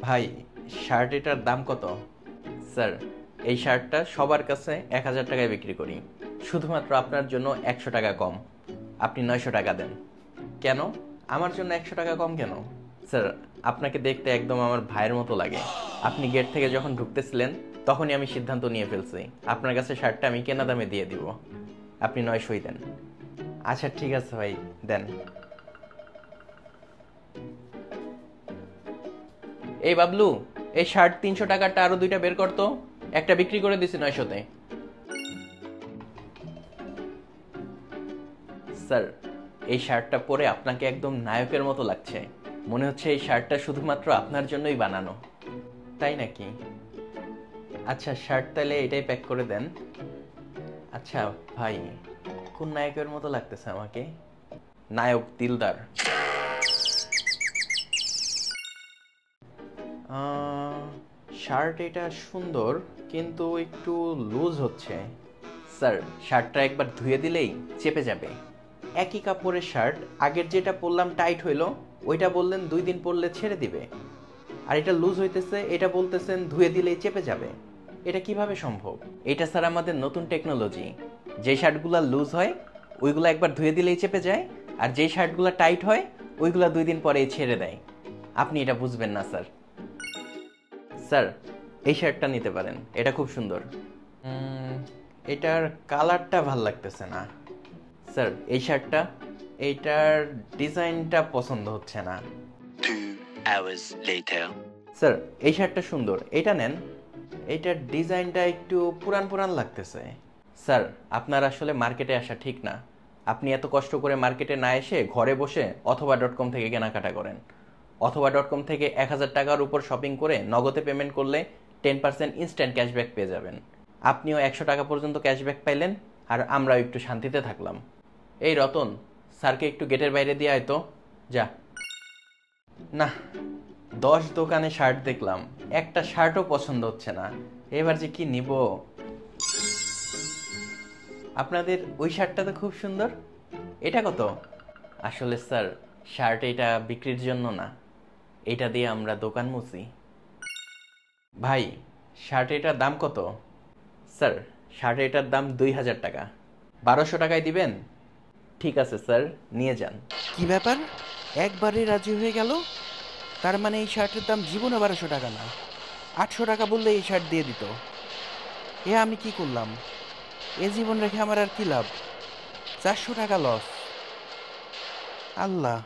ভাই, শার্ট এটার দাম কত? স্যার, এই শার্টটা সবার কাছে 1000 টাকায় বিক্রি করি, শুধুমাত্র আপনার জন্য 100 টাকা কম। আপনি 900 টাকা দেন। কেন? আমার জন্য 100 টাকা কম কেন? স্যার, আপনাকে দেখতে একদম আমার ভাইয়ের মতো লাগে। আপনি গেট থেকে যখন ঢুকতেছিলেন তখনই আমি সিদ্ধান্ত নিয়ে ফেলছি আপনার কাছে শার্টটা আমি কেনা দামে দিয়ে দিব। আপনি 900ই দেন। আচ্ছা ঠিক আছে ভাই, দেন। এই বাবলু, এই শার্ট 300 টাকারটা আরো দুইটা বের করতো। একটা বিক্রি করে দিছি 900-তে। স্যার, এই শার্টটা পরে আপনাকে একদম নায়কের মতো লাগছে। মনে হচ্ছে এই শার্টটা শুধুমাত্র আপনার জন্যই বানানো। তাই নাকি? আচ্ছা, শার্ট তাহলে এটাই প্যাক করে দেন। আচ্ছা ভাই, কোন নায়কের মতো লাগতেছে আমাকে? নায়ক দিলদার। শার্ট এটা সুন্দর, কিন্তু একটু লুজ হচ্ছে। স্যার, শার্টটা একবার ধুয়ে দিলেই চেপে যাবে। একই কাপড়ের শার্ট, আগের যেটা পরলাম টাইট হইলো, ওইটা বললেন 2 দিন পরলে ছেড়ে দিবে। আর এটা লুজ হইতেছে, এটা বলতেছেন ধুয়ে দিলেই চেপে যাবে। এটা কিভাবে সম্ভব? এটা স্যার আমাদের নতুন টেকনোলজি। যে শার্টগুলো লুজ হয় ওইগুলো একবার ধুয়ে দিলেই চেপে যায়, আর যেই শার্টগুলো টাইট হয় ওইগুলো 2 দিন পরেই ছেড়ে দেয়। আপনি এটা বুঝবেন না স্যার। স্যার, এই শার্টটা নিতে পারেন, এটা খুব সুন্দর। উম, এটার কালারটা ভাল লাগতেছে না। স্যার, এই শার্টটা, এইটার ডিজাইনটা পছন্দ হচ্ছে না। 2 hours later. স্যার, এই শার্টটা সুন্দর, এটা নেন। এইটার ডিজাইনটা একটু পুরান পুরান লাগতেছে। স্যার, আপনার আসলে মার্কেটে আসা ঠিক না। আপনি এত কষ্ট করে মার্কেটে না এসে ঘরে বসে অথবা.com থেকে কেনাকাটা করেন। অথবা.com থেকে 1000 টাকার উপর শপিং করে নগদে পেমেন্ট করলে 10% ইনস্ট্যান্ট ক্যাশব্যাক পেয়ে যাবেন। আপনিও 100 টাকা পর্যন্ত ক্যাশব্যাক পাইলেন, আর আমরাও একটু শান্তিতে থাকলাম। এই রতন, স্যারকে একটু গেটের বাইরে দিয়ে আয় তো। যা। না, 10 দোকানে শার্ট দেখলাম, একটা শার্টও পছন্দ হচ্ছে না। এবার যে কি নিব। আপনাদের ওই শার্টটা তো খুব সুন্দর। এটা কত? আসলে স্যার, শার্ট এটা বিক্রির জন্য না, এটা দিয়ে আমরা দোকান মুছি। ভাই, শার্ট এটার দাম কত? স্যার, শার্ট এটার দাম 2000 টাকা। 1200 টাকায় দিবেন? ঠিক আছে স্যার, নিয়ে যান। কি ব্যাপার, একবারে রাজি হয়ে গেল? তার মানে এই শার্টের দাম জীবনে 1200 টাকা না, 800 টাকা বললে এই শার্ট দিয়ে দিত। এ আমি কি করলাম? এ জীবন রেখে আমার আর কি লাভ? 400 টাকা লস। আল্লাহ!